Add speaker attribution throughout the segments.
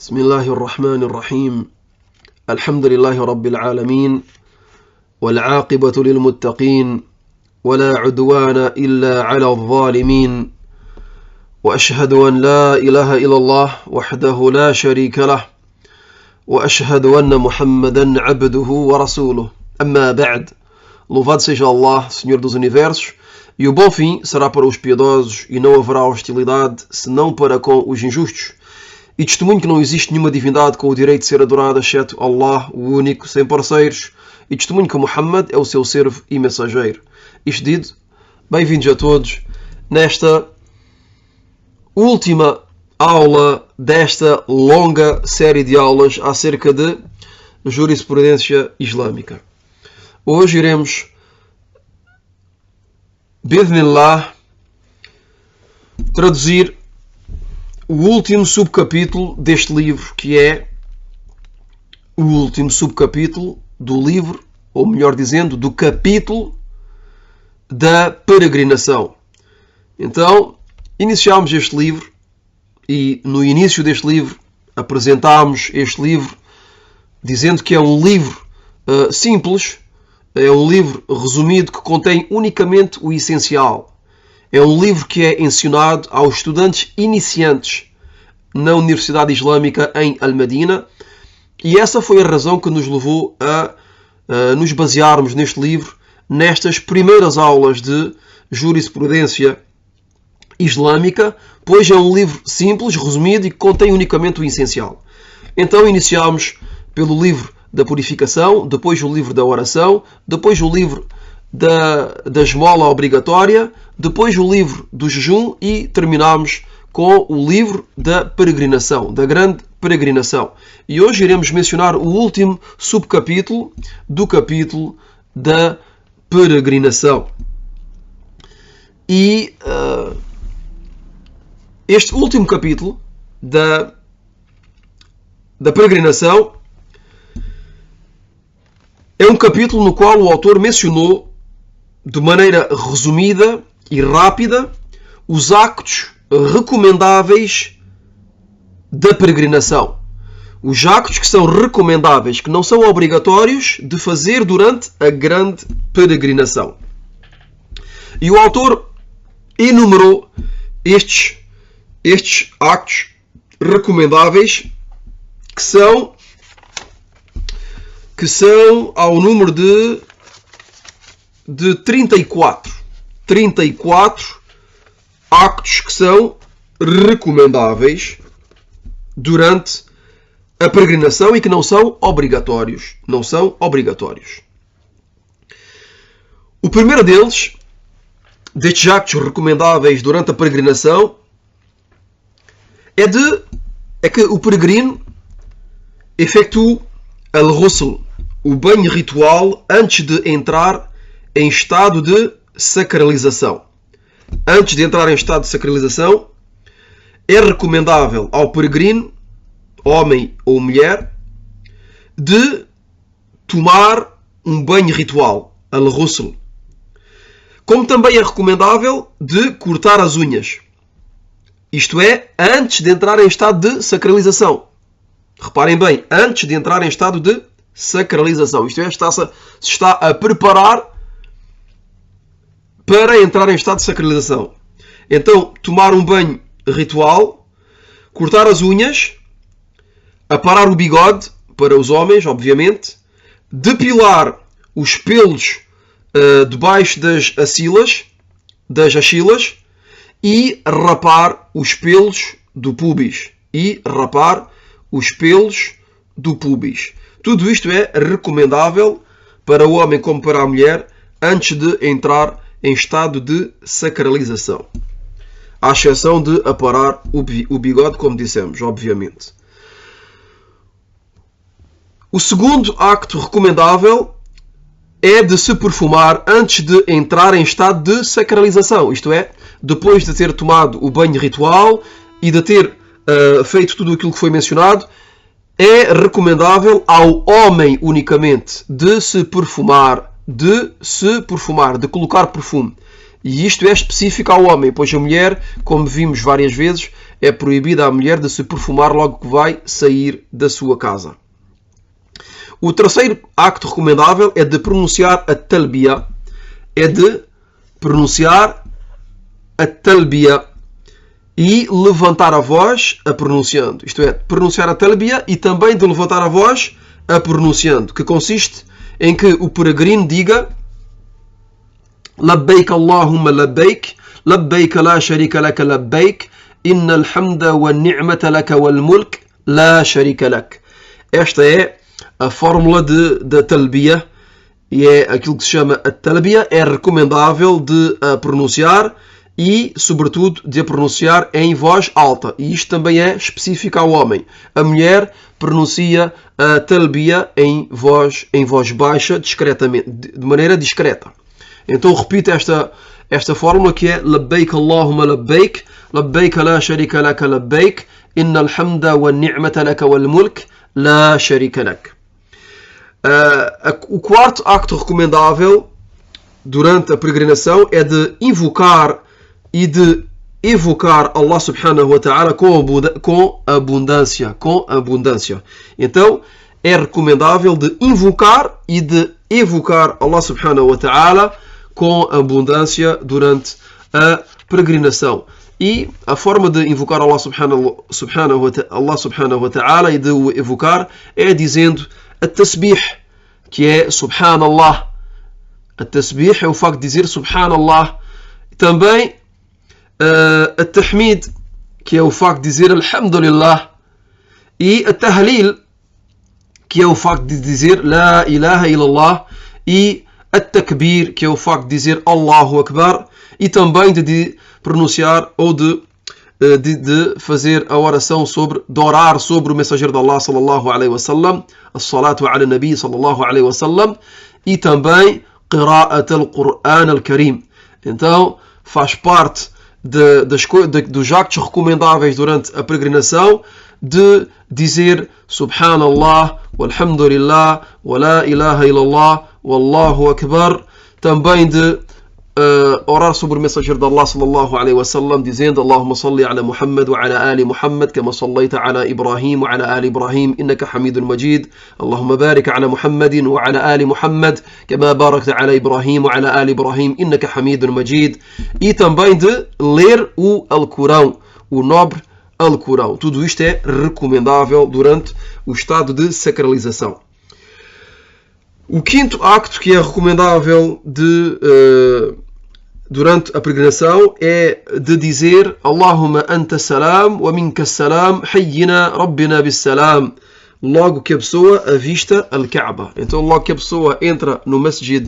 Speaker 1: بسم الله الرحمن الرحيم الحمد لله رب العالمين والعاقبة للمتقين ولا عدوان إلا على الظالمين وأشهد أن لا إله إلا الله وحده لا شريك له وأشهد أن محمدا عبده ورسوله أما بعد. Louvado seja Allah, Senhor dos Universos, e o bom fim será para os piedosos e não haverá hostilidade senão para com os injustos. E testemunho que não existe nenhuma divindade com o direito de ser adorada exceto Allah, o único, sem parceiros. E testemunho que Muhammad é o seu servo e mensageiro. Isto dito, bem-vindos a todos nesta última aula desta longa série de aulas acerca de jurisprudência islâmica. Hoje iremos, bi'idhnillah, traduzir o último subcapítulo deste livro, que é o último subcapítulo do livro, ou melhor dizendo, do capítulo da peregrinação. Então, iniciámos este livro e no início deste livro apresentámos este livro dizendo que é um livro simples, é um livro resumido que contém unicamente o essencial. É um livro que é ensinado aos estudantes iniciantes na Universidade Islâmica em Al-Madina, e essa foi a razão que nos levou a nos basearmos neste livro, nestas primeiras aulas de jurisprudência islâmica, pois é um livro simples, resumido e que contém unicamente o essencial. Então iniciámos pelo livro da purificação, depois o livro da oração, depois o livro da esmola obrigatória, depois o livro do jejum e terminamos com o livro da peregrinação, da grande peregrinação. E hoje iremos mencionar o último subcapítulo do capítulo da peregrinação. E este último capítulo da peregrinação é um capítulo no qual o autor mencionou de maneira resumida e rápida os actos recomendáveis da peregrinação. Os actos que são recomendáveis, que não são obrigatórios de fazer durante a grande peregrinação. E o autor enumerou estes actos recomendáveis que são ao número de 34 actos que são recomendáveis durante a peregrinação e que não são obrigatórios. O primeiro destes actos recomendáveis durante a peregrinação é que o peregrino efetue al-ghusl, o banho ritual, antes de entrar em estado de sacralização. Antes de entrar em estado de sacralização, é recomendável ao peregrino, homem ou mulher, de tomar um banho ritual, al-ghusl. Como também é recomendável de cortar as unhas. Isto é, antes de entrar em estado de sacralização. Reparem bem, antes de entrar em estado de sacralização. Isto é, se está a preparar para entrar em estado de sacralização. Então, tomar um banho ritual, cortar as unhas, aparar o bigode, para os homens, obviamente, depilar os pelos debaixo das axilas e rapar os pelos do púbis. Tudo isto é recomendável para o homem como para a mulher antes de entrar em estado de sacralização. À exceção de aparar o bigode, como dissemos, obviamente. O segundo acto recomendável é de se perfumar antes de entrar em estado de sacralização. Isto é, depois de ter tomado o banho ritual e de ter feito tudo aquilo que foi mencionado, é recomendável ao homem unicamente de se perfumar, de colocar perfume. E isto é específico ao homem, pois a mulher, como vimos várias vezes, é proibida à mulher de se perfumar logo que vai sair da sua casa. O terceiro acto recomendável é de pronunciar a talbiya. E levantar a voz a pronunciando. Isto é, pronunciar a talbiya e também de levantar a voz a pronunciando. Que consiste em que o peregrino diga: Labbaik Allahumma labbaik, labbaik la sharika laka labbaik, innal hamda wa ni'mata laka wal mulk, la sharika lak. Esta é a fórmula da talbiya e é aquilo que se chama a talbiya. É recomendável de pronunciar e, sobretudo, de a pronunciar em voz alta. E isto também é específico ao homem. A mulher pronuncia a talbiya em voz baixa, discretamente, de maneira discreta. Então repito esta fórmula, que é Labbaik Allahumma labbaik, labbaik la sharika laka labbaik, innal hamda wa ni'mata laka wal mulk, la sharika lak. O quarto acto recomendável durante a peregrinação é de invocar e de evocar Allah subhanahu wa ta'ala com abundância. Então, é recomendável de invocar e de evocar Allah subhanahu wa ta'ala com abundância durante a peregrinação. E a forma de invocar Allah subhanahu wa ta'ala e de o evocar é dizendo a tasbih, que é subhanallah. A tasbih é o facto de dizer subhanallah. Também a tahmid, que é o facto de dizer alhamdulillah. E a tahlil, que é o facto de dizer la ilaha illallah. E a takbir, que é o facto de dizer Allahu Akbar. E também de pronunciar ou de fazer a oração de orar sobre o mensageiro de Allah sallallahu alaihi wasallam, as-salatu ala nabi sallallahu alaihi wasallam, e também qira'at al-Qur'an al-Karim. Então faz parte dos actos recomendáveis durante a peregrinação de dizer subhanallah, walhamdulillah, wa la ilaha illallah, wallahu akbar. Também de orar sobre o mensageiro de Allah sallallahu alaihi wasallam, dizendo Allahumma salli ala Muhammad wa ala ali Muhammad kama sallaita ala Ibrahim wa ala ali Ibrahim innaka hamidun majid. Allahumma barik ala Muhammadin wa ala ali Muhammad kama barakta ala Ibrahim wa ala ali Ibrahim innaka hamidun majid. E também de ler o Alcorão, o nobre Alcorão. Tudo isto é recomendável durante o estado de sacralização. O quinto acto que é recomendável durante a peregrinação é de dizer Allahumma anta salam wa minka salam hayyina rabbina bis salam, logo que a pessoa avista al-Kaaba. Então logo que a pessoa entra no Masjid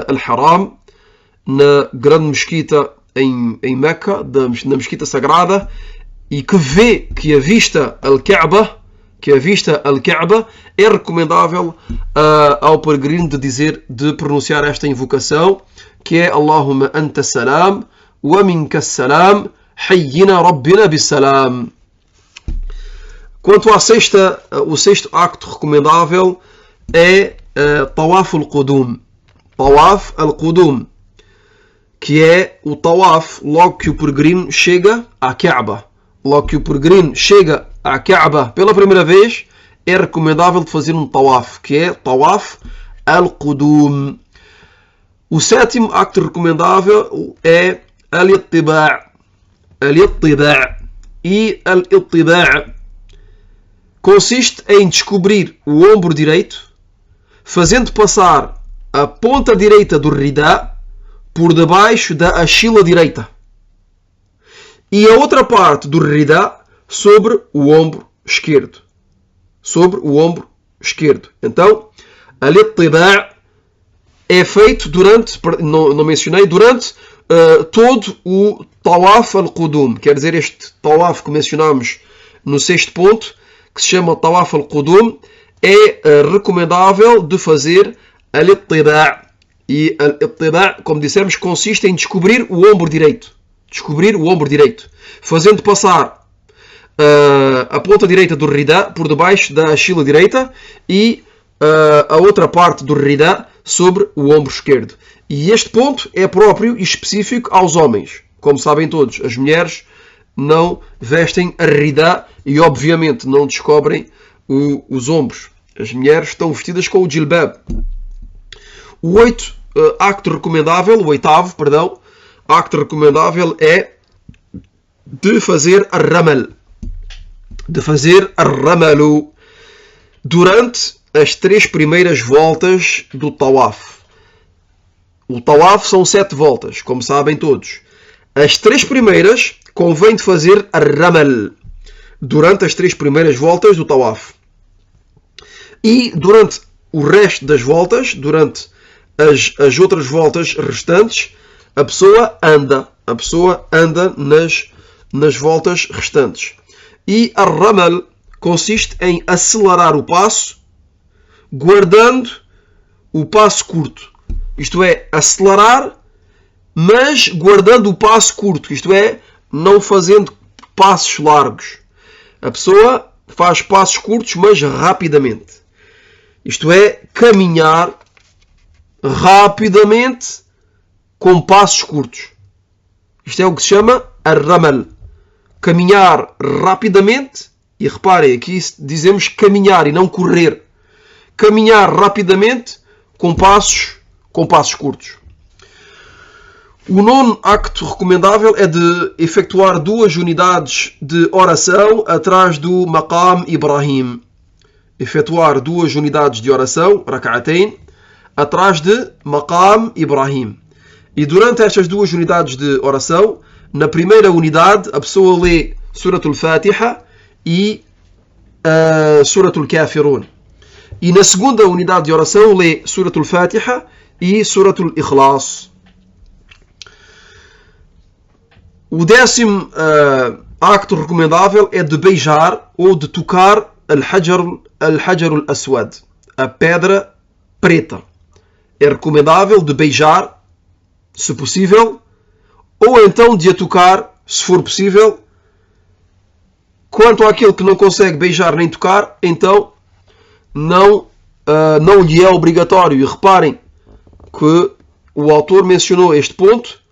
Speaker 1: al-Haram, na grande mesquita em Meca, na mesquita sagrada, e que vê que avista al-Kaaba, é recomendável ao peregrino de pronunciar esta invocação, que é Allahumma anta salam wa minka salam hayyina rabbina bis salam. Quanto ao sexto acto recomendável é Tawaf al-Qudum. Tawaf al-Qudum, que é o tawaf logo que o peregrino chega à Kaaba. Logo que o peregrino chega à Kaaba pela primeira vez, é recomendável de fazer um tawaf, que é Tawaf al-Qudum. O sétimo acto recomendável é al-Ittiba'. E al-Ittiba' consiste em descobrir o ombro direito, fazendo passar a ponta direita do ridá por debaixo da axila direita e a outra parte do ridá sobre o ombro esquerdo. Então, al-Ittiba' é feito durante todo o Tawaf al-Qudum. Quer dizer, este Tawaf que mencionamos no sexto ponto, que se chama Tawaf al-Qudum, é recomendável de fazer al-Ittiba'. E al-Ittiba', como dissemos, consiste em descobrir o ombro direito. Fazendo passar a ponta direita do ridá por debaixo da axila direita e a outra parte do ridá sobre o ombro esquerdo. E este ponto é próprio e específico aos homens. Como sabem todos, as mulheres não vestem a ridá e obviamente não descobrem os ombros. As mulheres estão vestidas com o jilbab. O oitavo acto recomendável é de fazer ar-ramal. Durante as 3 primeiras voltas do tawaf. O tawaf são 7 voltas, como sabem todos. As 3 primeiras convém de fazer ar-ramal durante as 3 primeiras voltas do tawaf. E durante o resto das voltas, durante as outras voltas restantes, a pessoa anda nas voltas restantes. E ar-ramal consiste em acelerar o passo, guardando o passo curto. Isto é, acelerar, mas guardando o passo curto. Isto é, não fazendo passos largos. A pessoa faz passos curtos, mas rapidamente. Isto é, caminhar rapidamente com passos curtos. Isto é o que se chama ar-ramal. Caminhar rapidamente, e reparem, aqui dizemos caminhar e não correr. Caminhar rapidamente com passos curtos. O 9º acto recomendável é de efetuar 2 unidades de oração atrás do Maqam Ibrahim. Efetuar 2 unidades de oração, rak'atayn, atrás de Maqam Ibrahim. E durante estas 2 unidades de oração, na primeira unidade, a pessoa lê Suratul Fatiha e Suratul Kafirun. E na segunda unidade de oração, lê Suratul Fatiha e Suratul Ikhlas. O 10º acto recomendável é de beijar ou de tocar al-Hajar al-Aswad, a pedra preta. É recomendável de beijar, se possível, ou então de a tocar, se for possível. Quanto àquele que não consegue beijar nem tocar, então não lhe é obrigatório. E reparem que o autor mencionou este ponto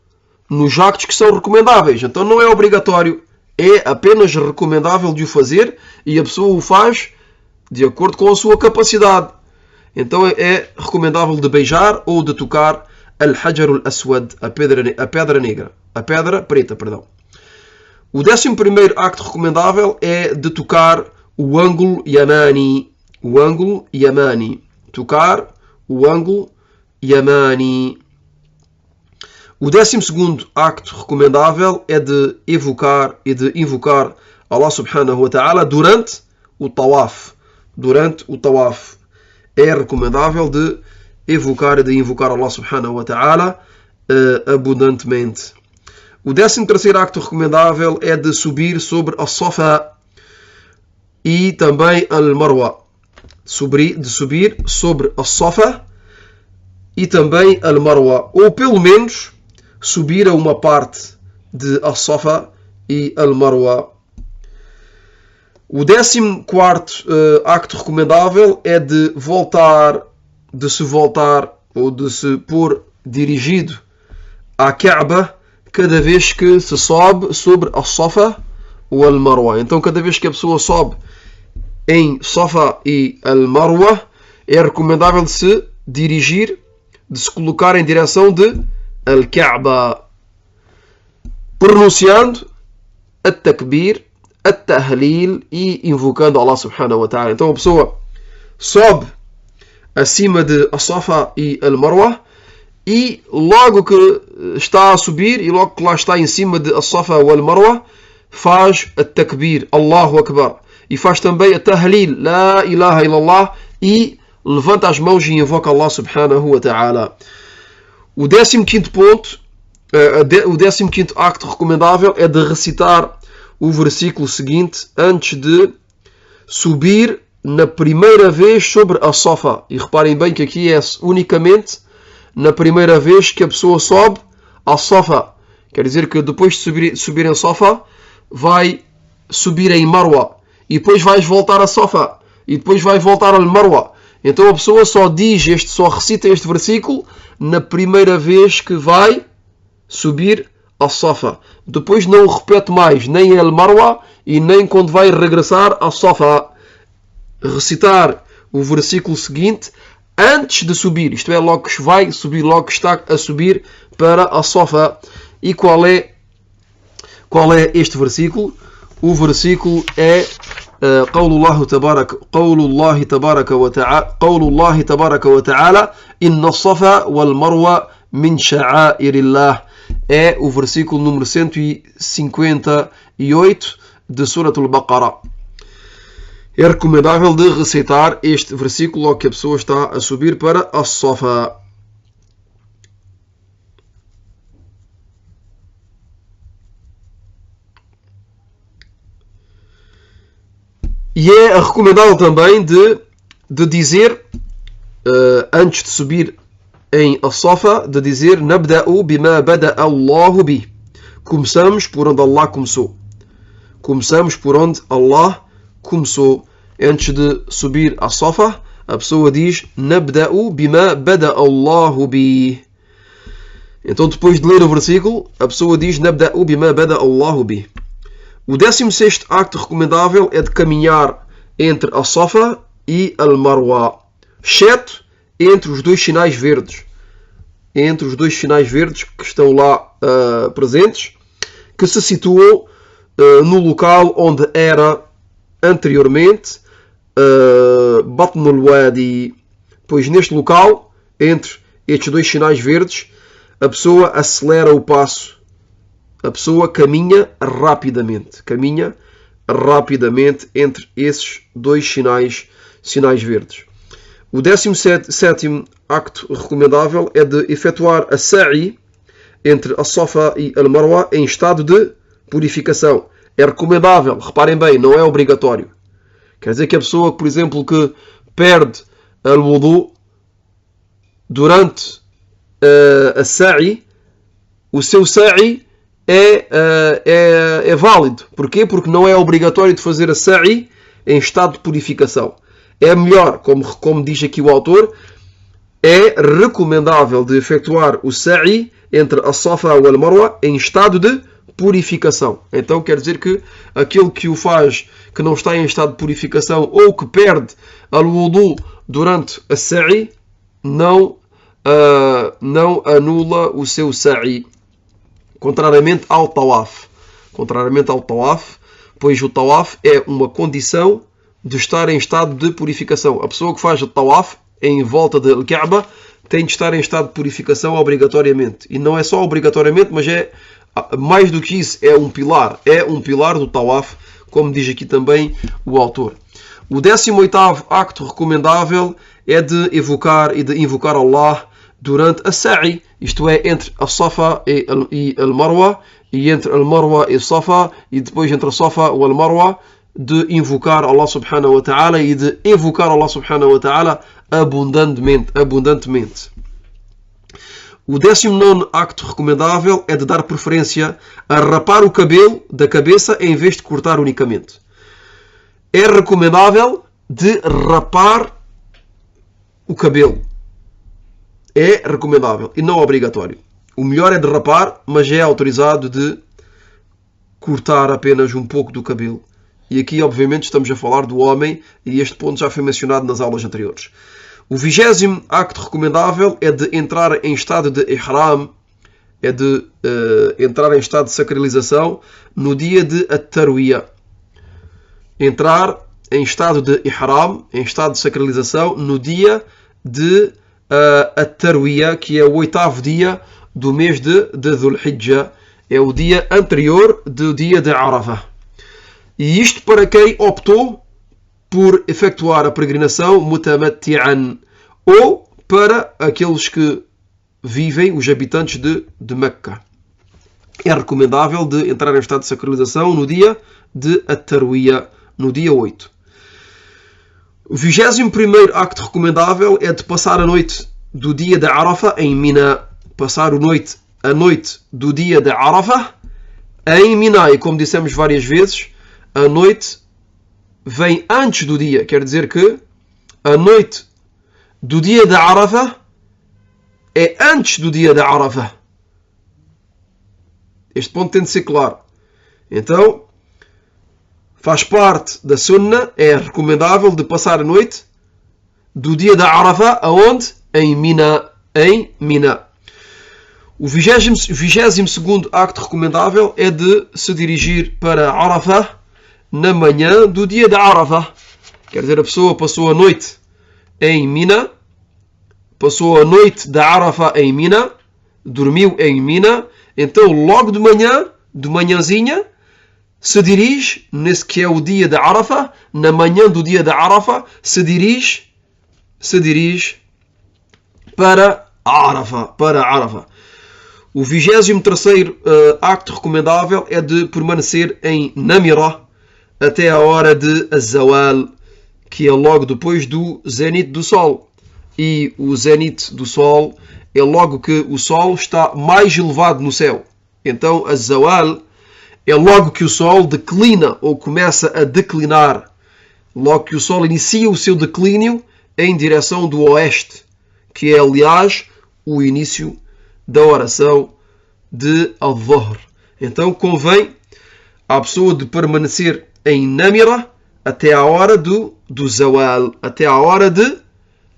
Speaker 1: nos actos que são recomendáveis. Então não é obrigatório, é apenas recomendável de o fazer e a pessoa o faz de acordo com a sua capacidade. Então é recomendável de beijar ou de tocar al-Hajar al-Aswad, a pedra negra, a pedra preta, perdão. O 11º acto recomendável é de tocar o ângulo yamani. O ângulo yamani. Tocar o ângulo yamani. O 12º acto recomendável é de evocar e de invocar Allah subhanahu wa ta'ala durante o tawaf. Durante o tawaf. É recomendável de evocar e de invocar Allah subhanahu wa ta'ala abundantemente. O 13º acto recomendável é de subir sobre a Safa e também al-Marwa. De subir sobre a Safa e também al-Marwa. Ou pelo menos subir a uma parte de a-Safa e al-Marwa. O 14º acto recomendável é de se voltar ou de se pôr dirigido à Kaaba cada vez que se sobe sobre a Safa ou al-Marwa. Então cada vez que a pessoa sobe em Safa e al-Marwa, é recomendável de se dirigir, de se colocar em direção de al-Kaaba, pronunciando at-takbir, at-tahlil e invocando Allah subhanahu wa ta'ala. Então a pessoa sobe acima de Safa e al-Marwa e logo que está a subir e logo que lá está em cima de Safa ou al-Marwa, faz at-takbir, Allahu Akbar, e faz também at-tahlil, la ilaha illallah, e levanta as mãos e invoca Allah subhanahu wa ta'ala. O 15º ponto, o 15º acto recomendável é de recitar o versículo seguinte antes de subir na primeira vez sobre a Safa. E reparem bem que aqui é unicamente na primeira vez que a pessoa sobe a Safa. Quer dizer que depois de subir em Safa, vai subir em Marwa. E depois vai voltar a Safa. E depois vai voltar ao Marwa. Então a pessoa só recita este versículo na primeira vez que vai subir As-Safa. Depois não repete mais, nem em Al-Marwa e nem quando vai regressar a Safa. Recitar o versículo seguinte antes de subir, isto é, logo que vai subir, logo que está a subir para a Safa. E qual é este versículo? O versículo é قول الله تبارك وتعالى إن الصفا والمروة من شعائر الله. É o versículo número 158 de Surah Al-Baqarah. É recomendável de recitar este versículo logo que a pessoa está a subir para a Safa. E é recomendável também de dizer, antes de subir em As-Safa, de dizer Nabda'u bima bada'a Allahu bi. Começamos por onde Allah começou. Começamos por onde Allah começou. Antes de subir a Safa, a pessoa diz Nabda'u bima bada'a Allahu bi. Então, depois de ler o versículo, a pessoa diz Nabda'u bima bada'a Allahu bi. O 16º acto recomendável é de caminhar entre a Safa e Al-Marwa, exceto entre os dois sinais verdes. Entre os dois sinais verdes que estão lá presentes, que se situam no local onde era anteriormente Batnul Wadi. Pois neste local, entre estes dois sinais verdes, a pessoa acelera o passo. A pessoa caminha rapidamente entre esses dois sinais verdes. O 17º acto recomendável é de efetuar a sa'i entre a Safa e a Marwa em estado de purificação. É recomendável, reparem bem, não é obrigatório. Quer dizer que a pessoa, por exemplo, que perde al-wudu durante a sa'i, o seu sa'i é válido. Porquê? Porque não é obrigatório de fazer a sa'i em estado de purificação. É melhor, como diz aqui o autor, é recomendável de efetuar o sa'i entre a Safa e a Marwa em estado de purificação. Então quer dizer que aquele que o faz, que não está em estado de purificação ou que perde al-wudu durante a sa'i, não anula o seu sa'i. Contrariamente ao tawaf, pois o tawaf é uma condição de estar em estado de purificação. A pessoa que faz o tawaf em volta da Kaaba tem de estar em estado de purificação obrigatoriamente. E não é só obrigatoriamente, mas é mais do que isso, é um pilar do tawaf, como diz aqui também o autor. O 18º acto recomendável é de invocar Allah durante a sa'i, isto é, entre a Safa e Al-Marwa, e entre Al-Marwa e Safa, e depois entre a Safa e Al-Marwa, de invocar Allah subhanahu wa ta'ala e de invocar Allah subhanahu wa ta'ala abundantemente. O 19º acto recomendável é de dar preferência a rapar o cabelo da cabeça em vez de cortar unicamente. É recomendável de rapar o cabelo. É recomendável e não obrigatório. O melhor é de rapar, mas é autorizado de cortar apenas um pouco do cabelo. E aqui, obviamente, estamos a falar do homem e este ponto já foi mencionado nas aulas anteriores. O 20º acto recomendável é de entrar em estado de ihram, é de entrar em estado de sacralização no dia de at-tarwiyah. Entrar em estado de ihram, em estado de sacralização, no dia de at-tarwiyah, que é o 8º dia do mês de Dhul Hijjah, é o dia anterior do dia de Arafah. E isto para quem optou por efetuar a peregrinação mutamatti'an, ou para aqueles que vivem, os habitantes de Meca. É recomendável de entrar em estado de sacralização no dia de at-tarwiyah, no dia 8. O 21º acto recomendável é de passar a noite do dia de Arafah em Mina. Passar a noite do dia de Arafah em Mina. E como dissemos várias vezes, a noite vem antes do dia. Quer dizer que a noite do dia de Arafah é antes do dia de Arafah. Este ponto tem de ser claro. Então, faz parte da Sunna, é recomendável de passar a noite do dia da Arafah, aonde? Em Mina. Em Mina. O 22º acto recomendável é de se dirigir para Arafah na manhã do dia da Arafah. Quer dizer, a pessoa passou a noite em Mina, passou a noite da Arafah em Mina, dormiu em Mina, então logo de manhãzinha, se dirige, nesse que é o dia da Arafah, na manhã do dia da Arafah, se dirige para Arafah. O 23º acto recomendável é de permanecer em Namira até a hora de Az-Zawal, que é logo depois do zénite do Sol. E o zénite do Sol é logo que o Sol está mais elevado no céu. Então, Az-Zawal é logo que o Sol declina ou começa a declinar. Logo que o Sol inicia o seu declínio em direção do oeste, que é, aliás, o início da oração de Al-Dhuhr. Então, convém à pessoa de permanecer em Namira até a hora do Zawal, até a hora de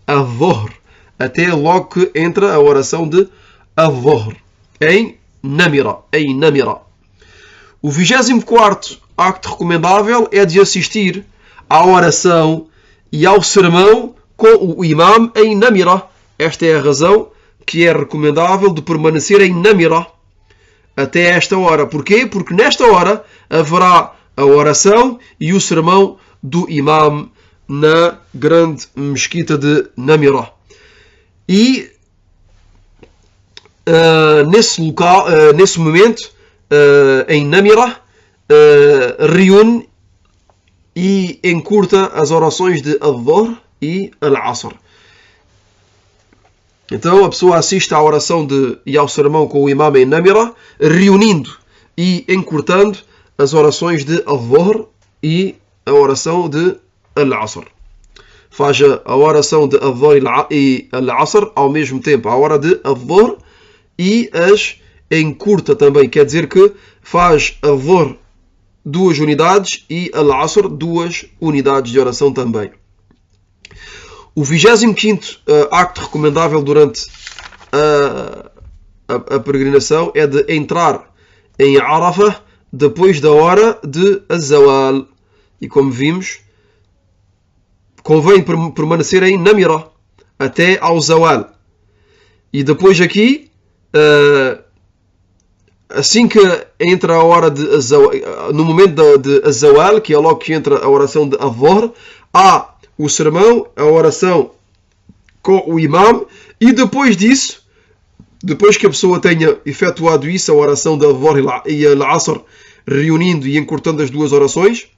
Speaker 1: Al-Dhuhr, até logo que entra a oração de Al-Dhuhr, em Namira. O 24º acto recomendável é de assistir à oração e ao sermão com o imam em Namira. Esta é a razão que é recomendável de permanecer em Namira até esta hora. Porquê? Porque nesta hora haverá a oração e o sermão do imam na grande mesquita de Namira. E nesse momento, em Namira, reúne e encurta as orações de Al-Dhuhr e Al-Asr. Então a pessoa assiste à oração e ao sermão com o imam em Namira, reunindo e encurtando as orações de Al-Dhuhr e a oração de Al-Asr. Faz a oração de Al-Dhuhr e Al-Asr ao mesmo tempo, a hora de Al-Dhuhr, e as encurta também. Quer dizer que faz Al-Dhuhr 2 unidades e Al-Asr 2 unidades de oração também. O 25º acto recomendável durante a peregrinação é de entrar em Arafah depois da hora de Az-Zawal. E como vimos, convém permanecer em Namira até ao Zawal. E depois aqui, assim que entra a hora de Az-Zawal, no momento de Az-Zawal, que é logo que entra a oração de Al-Dhuhr, há o sermão, a oração com o imam, e depois disso, depois que a pessoa tenha efetuado isso, a oração de Al-Dhuhr e Al-Asr, reunindo e encurtando as duas orações,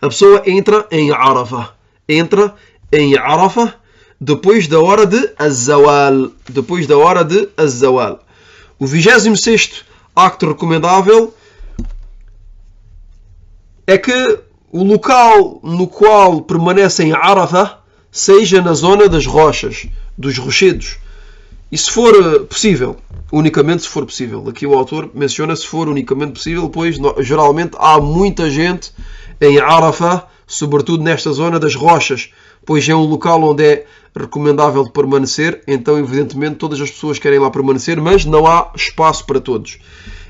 Speaker 1: a pessoa entra em Arafah. Entra em Arafah depois da hora de Az-Zawal. Depois da hora de Az-Zawal. O 26º acto recomendável é que o local no qual permanece em Arafah seja na zona das rochas, dos rochedos. E se for possível, unicamente se for possível. Aqui o autor menciona se for unicamente possível, pois geralmente há muita gente em Arafah, sobretudo nesta zona das rochas, pois é um local onde é recomendável permanecer. Então, evidentemente, todas as pessoas querem lá permanecer, mas não há espaço para todos.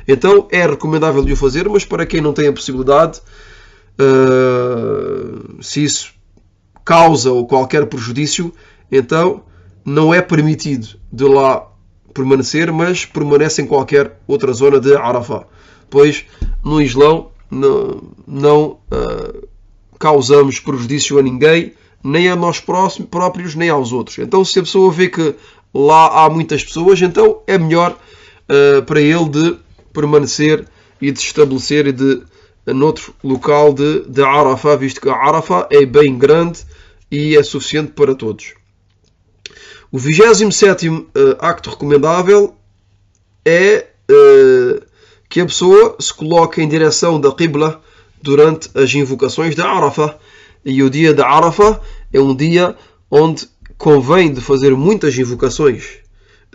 Speaker 1: Então, é recomendável de o fazer, mas para quem não tem a possibilidade, se isso causa ou qualquer prejudício, então não é permitido de lá permanecer, mas permanece em qualquer outra zona de Arafah, pois no Islão não causamos prejudício a ninguém, nem a nós próprios, nem aos outros. Então, se a pessoa vê que lá há muitas pessoas, então é melhor para ele de permanecer e de se estabelecer noutro local de Arafah, visto que a Arafah é bem grande e é suficiente para todos. O 27º acto recomendável é que a pessoa se coloque em direção da Qibla durante as invocações da Arafah. E o dia da Arafah é um dia onde convém de fazer muitas invocações,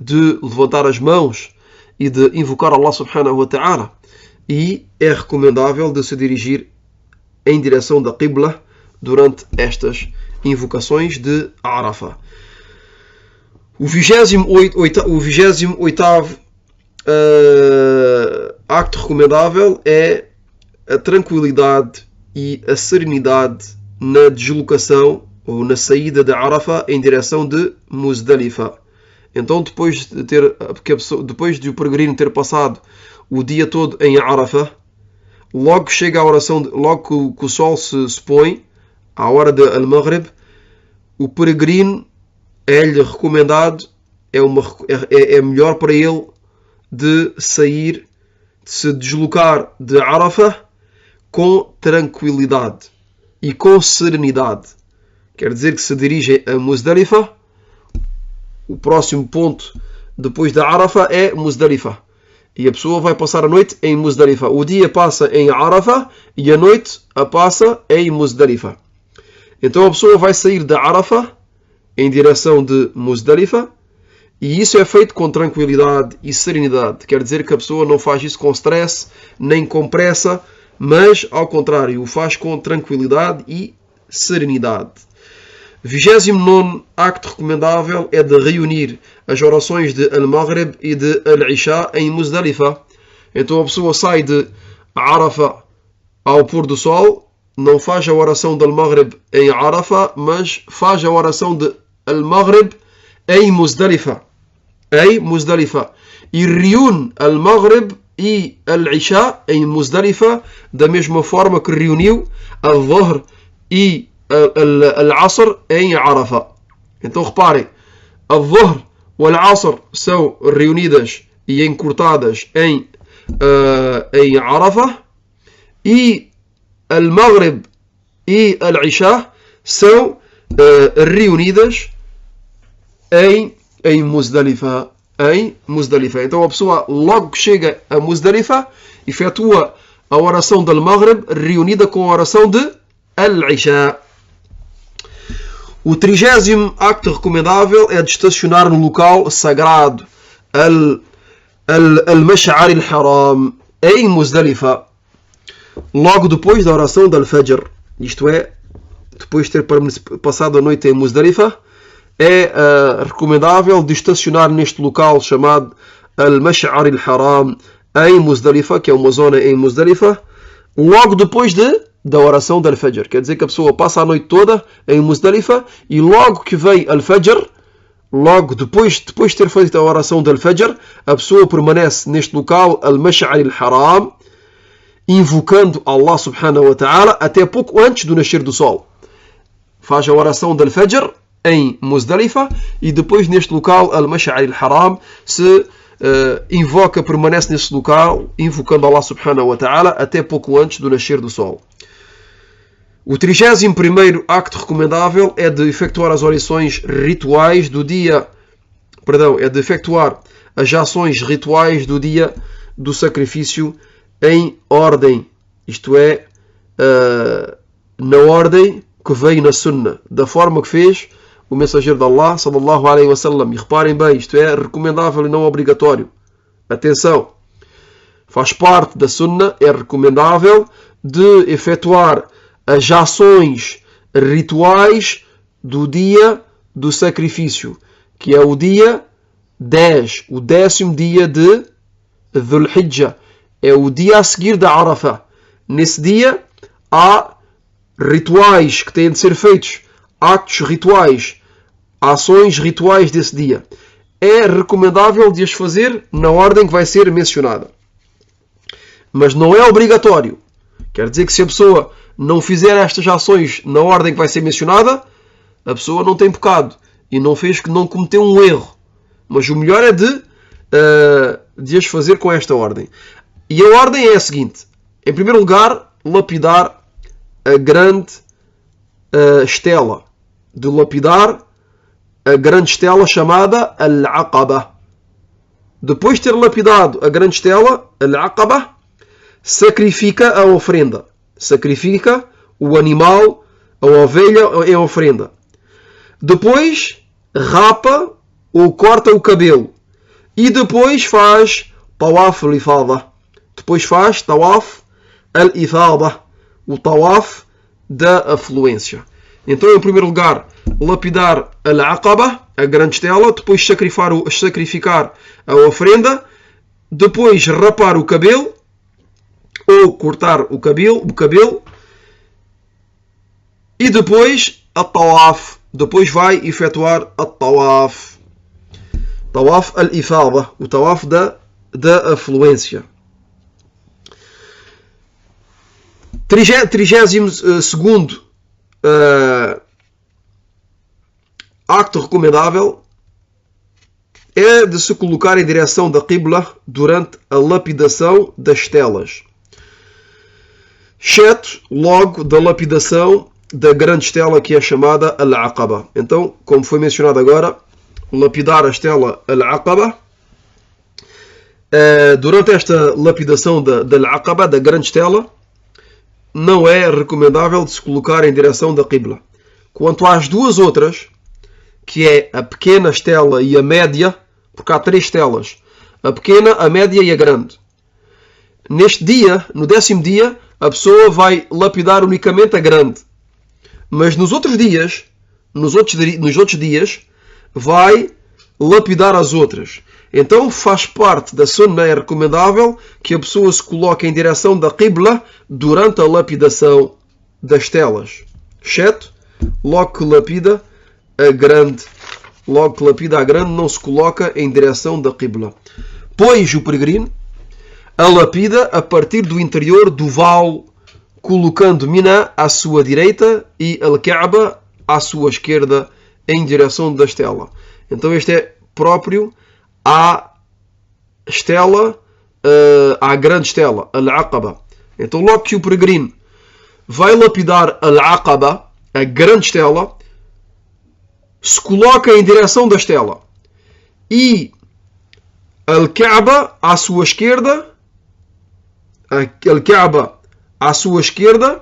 Speaker 1: de levantar as mãos e de invocar Allah subhanahu wa ta'ala. E é recomendável de se dirigir em direção da Qibla durante estas invocações de Arafah. O 28º acto recomendável é a tranquilidade e a serenidade na deslocação ou na saída de Arafah em direção de Muzdalifa. Então, depois de o peregrino ter passado o dia todo em Arafah, logo chega a oração, logo que o sol se põe, à hora de Al-Maghrib, o peregrino é-lhe recomendado, é melhor para ele de sair, de se deslocar de Arafah com tranquilidade e com serenidade. Quer dizer que se dirige a Muzdalifa, o próximo ponto depois da Arafah é Muzdalifa. E a pessoa vai passar a noite em Muzdalifa. O dia passa em Arafah e a noite a passa em Muzdalifa. Então a pessoa vai sair da Arafah em direção de Muzdalifa, e isso é feito com tranquilidade e serenidade. Quer dizer que a pessoa não faz isso com stress, nem com pressa, mas ao contrário, o faz com tranquilidade e serenidade. 29º acto recomendável é de reunir as orações de Al-Maghrib e de Al-Isha em Muzdalifa. Então a pessoa sai de Arafah ao pôr do sol, não faz a oração de Al-Maghrib em Arafah, mas faz a oração de Al-Maghrib em Muzdalifa. E reúne Al-Maghrib e Al-Isha em Muzdalifa da mesma forma que reuniu Al-Dhuhr e Al-Asr em Arafah. Então reparem, Al-Dhuhr e Al-Asr são reunidas e encurtadas em Arafah, e Al-Maghrib e Al-Isha são reunidas em Muzdalifa. Então a pessoa logo que chega a Muzdalifa efetua a oração do Al-Maghrib reunida com a oração de Al-Isha. O 30º acto recomendável é de estacionar no local sagrado Al-Mash'ar al-Haram em Muzdalifa, logo depois da oração do Al-Fajr. Isto é, depois de ter passado a noite em Muzdalifa, é recomendável de estacionar neste local chamado Al-Mash'ar al-Haram em Muzdalifa, que é uma zona em Muzdalifa, logo depois da oração do Al-Fajr. Quer dizer que a pessoa passa a noite toda em Muzdalifa e logo que vem Al-Fajr, logo depois de ter feito a oração do Al-Fajr, a pessoa permanece neste local Al-Mash'ar al-Haram, invocando Allah subhanahu wa ta'ala até pouco antes do nascer do sol. Faz a oração do Al-Fajr em Muzdalifa e depois neste local Al-Mash'ar al-Haram se invoca, permanece nesse local invocando Allah subhanahu wa ta'ala até pouco antes do nascer do sol. O 31º acto recomendável é de efetuar as orações rituais do dia, é de efetuar as ações rituais do dia do sacrifício em ordem, isto é, na ordem que veio na Sunnah, da forma que fez o mensageiro de Allah sallallahu alaihi wasallam. E reparem bem, isto é recomendável e não obrigatório. Atenção, faz parte da Sunnah, é recomendável de efetuar as ações rituais do dia do sacrifício, que é o dia 10, o 10º dia de Dhul Hijjah, é o dia a seguir da Arafah. Nesse dia há rituais que têm de ser feitos, atos rituais, ações rituais desse dia. É recomendável de as fazer na ordem que vai ser mencionada, mas não é obrigatório. Quer dizer que se a pessoa não fizer estas ações na ordem que vai ser mencionada, a pessoa não tem pecado e não cometeu um erro. Mas o melhor é de as fazer com esta ordem. E a ordem é a seguinte: em primeiro lugar, lapidar a grande estela, de lapidar a grande estela chamada Al-Aqaba. Depois de ter lapidado a grande estela, Al-Aqaba, sacrifica a ofrenda. Sacrifica o animal, a ovelha em ofrenda. Depois rapa ou corta o cabelo. E depois faz tawaf al-ifada. Depois faz tawaf al-ifada, o tawaf da afluência. Então, em primeiro lugar, lapidar al-aqaba, a grande estela, depois sacrificar a oferenda, depois rapar o cabelo, ou cortar o cabelo, e depois a tawaf. Depois vai efetuar a tawaf. Tawaf al-ifada, o tawaf da afluência. 32º acto recomendável é de se colocar em direção da Qibla durante a lapidação das telas, exceto logo da lapidação da grande estela, que é chamada Al-Aqaba. Então, como foi mencionado agora, lapidar a estela Al-Aqaba, durante esta lapidação da Al-Aqaba, da grande estela, não é recomendável de se colocar em direção da Qibla. Quanto às duas outras, que é a pequena estela e a média, porque há 3 estelas, a pequena, a média e a grande. Neste dia, no 10º dia, a pessoa vai lapidar unicamente a grande. Mas nos outros dias, vai lapidar as outras. Então faz parte da sunnah, é recomendável que a pessoa se coloque em direção da Qibla durante a lapidação das telas, exceto logo que lapida a grande. Logo que lapida a grande, não se coloca em direção da Qibla. Pois o peregrino a lapida a partir do interior do vale, colocando Mina à sua direita e Al-Kaaba à sua esquerda, em direção da estela. Então este é próprio à estela, à grande estela, Al-Aqaba. Então logo que o peregrino vai lapidar Al-Aqaba, a grande estela, se coloca em direção da estela e Al-Kaaba à sua esquerda, Al-Kaaba à sua esquerda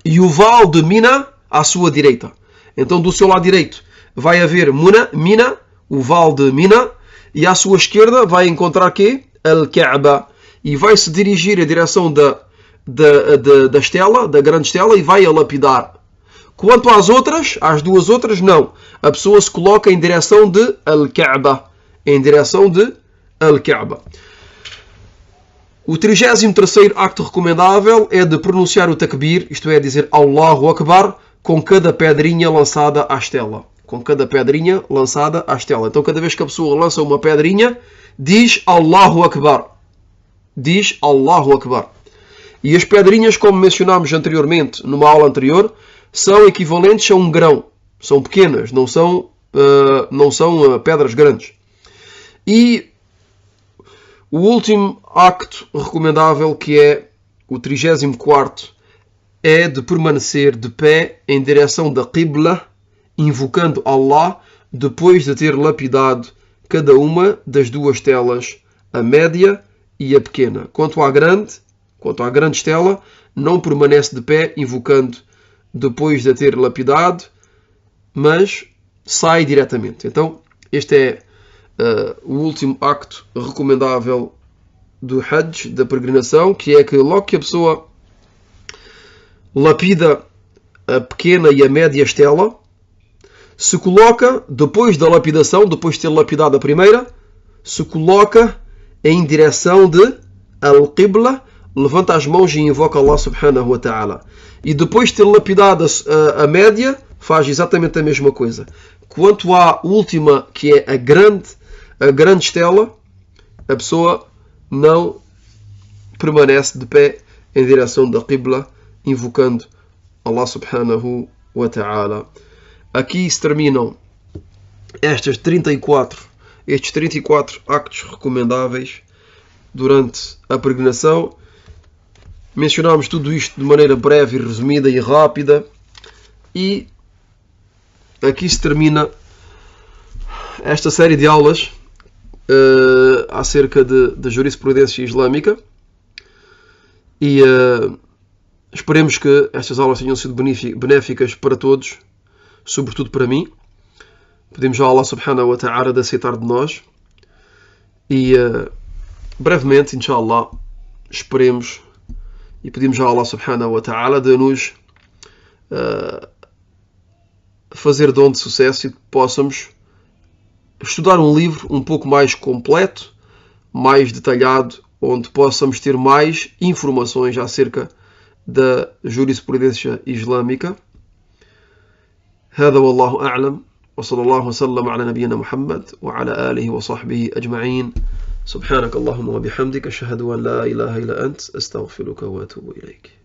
Speaker 1: e o vale de Mina à sua direita. Então do seu lado direito vai haver Mina, o vale de Mina, e à sua esquerda vai encontrar quê? Al-Kaaba. E vai se dirigir em direção da estela, da grande estela, e vai a lapidar. Quanto às outras, às duas outras, não. A pessoa se coloca em direção de Al-Kaaba. Em direção de Al-Kaaba. O 33º acto recomendável é de pronunciar o takbir, isto é, dizer Allahu Akbar, com cada pedrinha lançada à estela. Com cada pedrinha lançada à estela. Então, cada vez que a pessoa lança uma pedrinha, diz Allahu Akbar. Diz Allahu Akbar. E as pedrinhas, como mencionámos anteriormente, numa aula anterior, são equivalentes a um grão. São pequenas, não são pedras grandes. E o último acto recomendável, que é o 34º, é de permanecer de pé em direção da Qibla, invocando Allah, depois de ter lapidado cada uma das duas telas, a média e a pequena. Quanto à grande estela, não permanece de pé invocando depois de ter lapidado, mas sai diretamente. Então, este é o último acto recomendável do Hajj, da peregrinação, que é que logo que a pessoa lapida a pequena e a média estela, se coloca, depois da lapidação, depois de ter lapidado a primeira, se coloca em direção de Al-Qibla, levanta as mãos e invoca Allah subhanahu wa ta'ala. E depois de ter lapidado a média, faz exatamente a mesma coisa. Quanto à última, que é a grande estela, a pessoa não permanece de pé em direção da Qibla, invocando Allah subhanahu wa ta'ala. Aqui se terminam estes 34 actos recomendáveis durante a peregrinação. Mencionámos tudo isto de maneira breve e resumida e rápida. E aqui se termina esta série de aulas acerca da jurisprudência islâmica. E esperemos que estas aulas tenham sido benéficas para todos, sobretudo para mim. Pedimos a Allah subhanahu wa ta'ala de aceitar de nós. E brevemente, inshallah, esperemos e pedimos a Allah subhanahu wa ta'ala de nos fazer dom de sucesso e que possamos estudar um livro um pouco mais completo, mais detalhado, onde possamos ter mais informações acerca da jurisprudência islâmica. هذا والله أعلم وصلى الله وسلم على نبينا محمد وعلى آله وصحبه أجمعين. سبحانك اللهم وبحمدك أشهد أن لا إله إلا أنت أستغفرك وأتوب إليك.